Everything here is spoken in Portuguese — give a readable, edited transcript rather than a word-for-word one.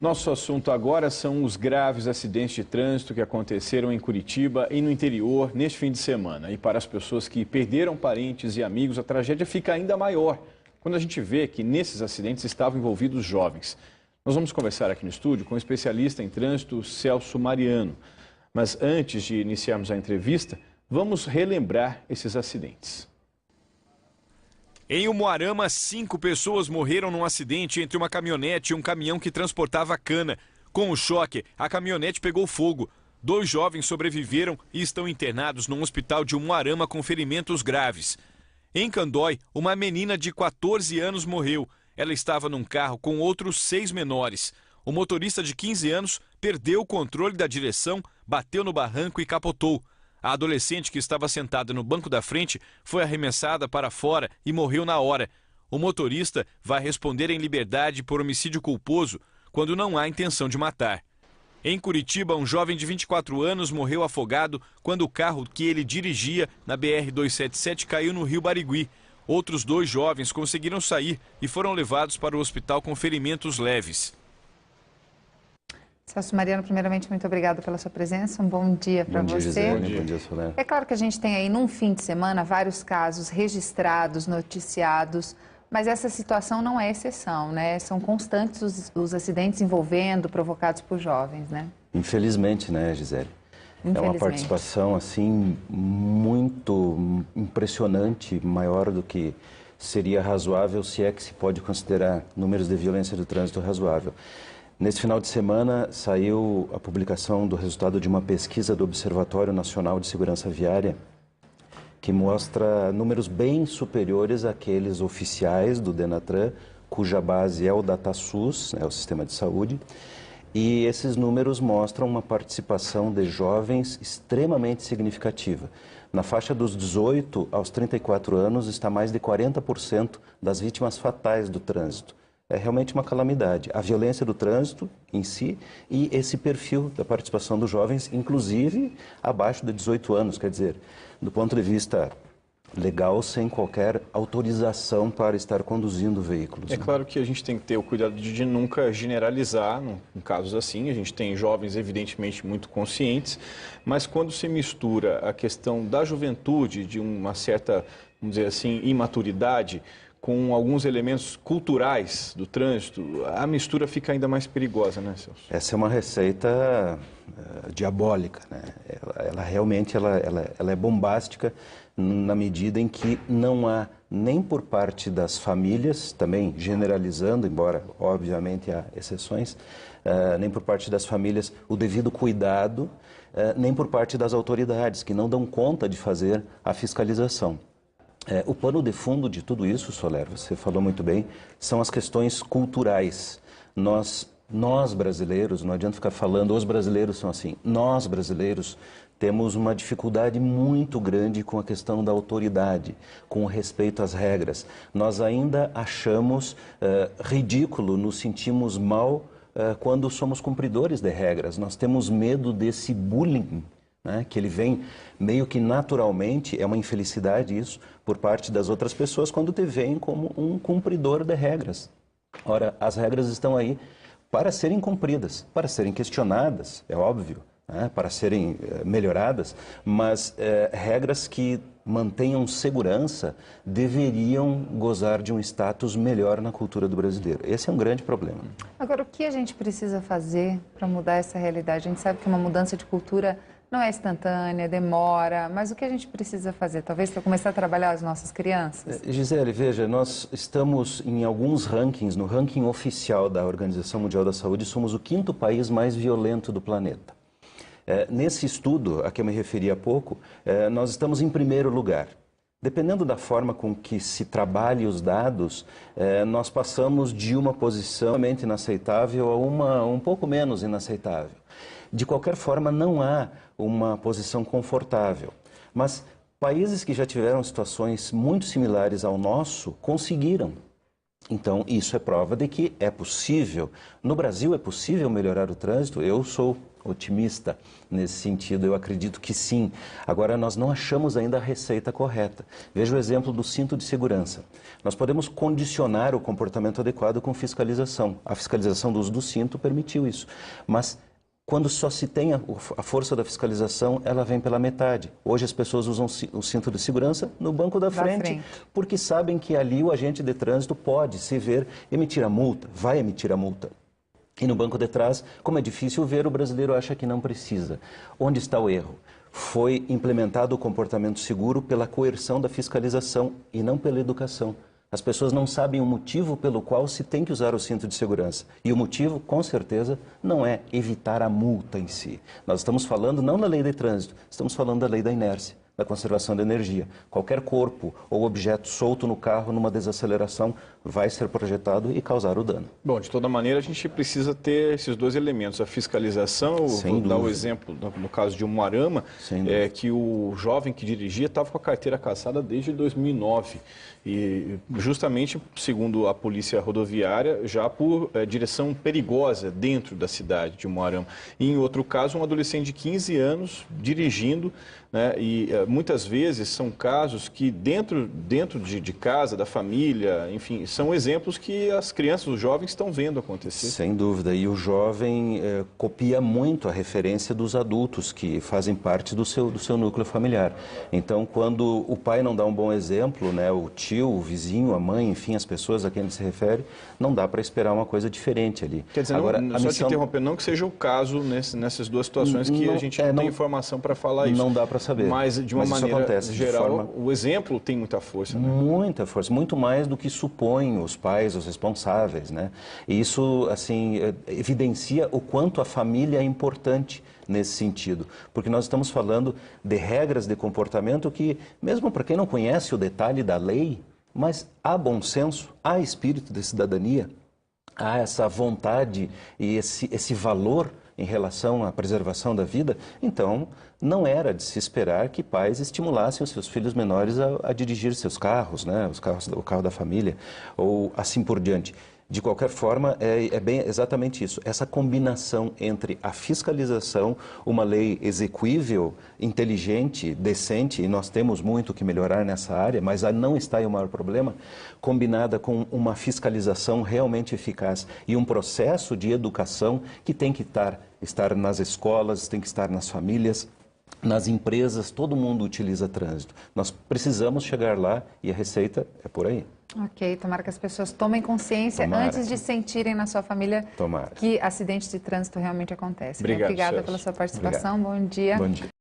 Nosso assunto agora são os graves acidentes de trânsito que aconteceram em Curitiba e no interior neste fim de semana. E para as pessoas que perderam parentes e amigos, a tragédia fica ainda maior quando a gente vê que nesses acidentes estavam envolvidos jovens. Nós vamos conversar aqui no estúdio com o especialista em trânsito, Celso Mariano. Mas antes de iniciarmos a entrevista, vamos relembrar esses acidentes. Em Umuarama, 5 pessoas morreram num acidente entre uma caminhonete e um caminhão que transportava cana. Com o choque, a caminhonete pegou fogo. 2 jovens sobreviveram e estão internados num hospital de Umuarama com ferimentos graves. Em Candói, uma menina de 14 anos morreu. Ela estava num carro com outros 6 menores. O motorista de 15 anos perdeu o controle da direção, bateu no barranco e capotou. A adolescente que estava sentada no banco da frente foi arremessada para fora e morreu na hora. O motorista vai responder em liberdade por homicídio culposo quando não há intenção de matar. Em Curitiba, um jovem de 24 anos morreu afogado quando o carro que ele dirigia na BR-277 caiu no rio Barigui. Outros 2 jovens conseguiram sair e foram levados para o hospital com ferimentos leves. Celso Mariano, primeiramente, muito obrigada pela sua presença. Um bom dia para você. Gisele. Bom dia, Soler. É claro que a gente tem aí, num fim de semana, vários casos registrados, noticiados, mas essa situação não é exceção, né? São constantes os acidentes envolvendo, provocados por jovens, né? Infelizmente, né, Gisele? É uma participação, assim, muito impressionante, maior do que seria razoável, se é que se pode considerar números de violência do trânsito razoável. Nesse final de semana, saiu a publicação do resultado de uma pesquisa do Observatório Nacional de Segurança Viária, que mostra números bem superiores àqueles oficiais do Denatran, cuja base é o DataSUS, o Sistema de Saúde, e esses números mostram uma participação de jovens extremamente significativa. Na faixa dos 18 aos 34 anos, está mais de 40% das vítimas fatais do trânsito. É realmente uma calamidade. A violência do trânsito em si e esse perfil da participação dos jovens, inclusive abaixo de 18 anos, quer dizer, do ponto de vista legal, sem qualquer autorização para estar conduzindo veículos. É claro que a gente tem que ter o cuidado de nunca generalizar, em casos assim. A gente tem jovens, evidentemente, muito conscientes, mas quando se mistura a questão da juventude, de uma certa, vamos dizer assim, imaturidade, com alguns elementos culturais do trânsito, a mistura fica ainda mais perigosa, né, Celso? Essa é uma receita diabólica, né? Ela realmente ela é bombástica na medida em que não há, nem por parte das famílias, também generalizando, embora obviamente há exceções, nem por parte das famílias o devido cuidado, nem por parte das autoridades, que não dão conta de fazer a fiscalização. O pano de fundo de tudo isso, Soler, você falou muito bem, são as questões culturais. Nós brasileiros, não adianta ficar falando, os brasileiros são assim, nós brasileiros temos uma dificuldade muito grande com a questão da autoridade, com o respeito às regras. Nós ainda achamos ridículo, nos sentimos mal quando somos cumpridores de regras. Nós temos medo desse bullying, né, que ele vem meio que naturalmente, é uma infelicidade isso, por parte das outras pessoas quando te veem como um cumpridor de regras. Ora, as regras estão aí para serem cumpridas, para serem questionadas, é óbvio, né, para serem melhoradas, mas regras que mantenham segurança deveriam gozar de um status melhor na cultura do brasileiro. Esse é um grande problema. Agora, o que a gente precisa fazer para mudar essa realidade? A gente sabe que uma mudança de cultura não é instantânea, demora, mas o que a gente precisa fazer? Talvez para começar a trabalhar as nossas crianças? Gisele, veja, nós estamos em alguns rankings, no ranking oficial da Organização Mundial da Saúde, somos o 5º país mais violento do planeta. Nesse estudo a que eu me referi há pouco, nós estamos em primeiro lugar. Dependendo da forma com que se trabalhe os dados, nós passamos de uma posição realmente inaceitável a uma um pouco menos inaceitável. De qualquer forma, não há uma posição confortável. Mas países que já tiveram situações muito similares ao nosso conseguiram. Então, isso é prova de que é possível. No Brasil é possível melhorar o trânsito? Eu sou otimista nesse sentido, eu acredito que sim. Agora, nós não achamos ainda a receita correta. Veja o exemplo do cinto de segurança. Nós podemos condicionar o comportamento adequado com fiscalização. A fiscalização do uso do cinto permitiu isso. Mas quando só se tem a força da fiscalização, ela vem pela metade. Hoje as pessoas usam o cinto de segurança no banco da frente, porque sabem que ali o agente de trânsito pode se ver emitir a multa, vai emitir a multa. E no banco de trás, como é difícil ver, o brasileiro acha que não precisa. Onde está o erro? Foi implementado o comportamento seguro pela coerção da fiscalização e não pela educação. As pessoas não sabem o motivo pelo qual se tem que usar o cinto de segurança. E o motivo, com certeza, não é evitar a multa em si. Nós estamos falando não da lei de trânsito, estamos falando da lei da inércia, da conservação da energia. Qualquer corpo ou objeto solto no carro numa desaceleração vai ser projetado e causar o dano. Bom, de toda maneira, a gente precisa ter esses dois elementos. A fiscalização, vou dar o exemplo, no caso de Umuarama, que o jovem que dirigia estava com a carteira cassada desde 2009. E justamente, segundo a polícia rodoviária, já por direção perigosa dentro da cidade de Umuarama. E em outro caso, um adolescente de 15 anos dirigindo, né, e muitas vezes são casos que dentro de casa, da família, enfim, são exemplos que as crianças, os jovens estão vendo acontecer. Sem dúvida, e o jovem copia muito a referência dos adultos que fazem parte do seu núcleo familiar. Então, quando o pai não dá um bom exemplo, né, o tio, o vizinho, a mãe, enfim, as pessoas a quem ele se refere, não dá para esperar uma coisa diferente ali. Quer dizer, agora, só te interrompendo, não que seja o caso nessas duas situações que a gente não tem informação para falar isso. Não dá para saber. Mas, de uma maneira geral, o exemplo tem muita força. Né? Muita força, muito mais do que supõem os pais, os responsáveis, né? E isso, assim, evidencia o quanto a família é importante nesse sentido. Porque nós estamos falando de regras de comportamento que, mesmo para quem não conhece o detalhe da lei, mas há bom senso, há espírito de cidadania, há essa vontade e esse valor em relação à preservação da vida, então não era de se esperar que pais estimulassem os seus filhos menores a dirigir seus carros, né? O carro da família, ou assim por diante. De qualquer forma, é bem exatamente isso. Essa combinação entre a fiscalização, uma lei exequível, inteligente, decente, e nós temos muito que melhorar nessa área, mas não está aí o maior problema, combinada com uma fiscalização realmente eficaz e um processo de educação que tem que estar nas escolas, tem que estar nas famílias, nas empresas, todo mundo utiliza trânsito. Nós precisamos chegar lá e a receita é por aí. Ok, tomara que as pessoas tomem consciência antes de sentirem na sua família que acidentes de trânsito realmente acontecem. Obrigado, Obrigada pela sua participação. Obrigado. Bom dia. Bom dia.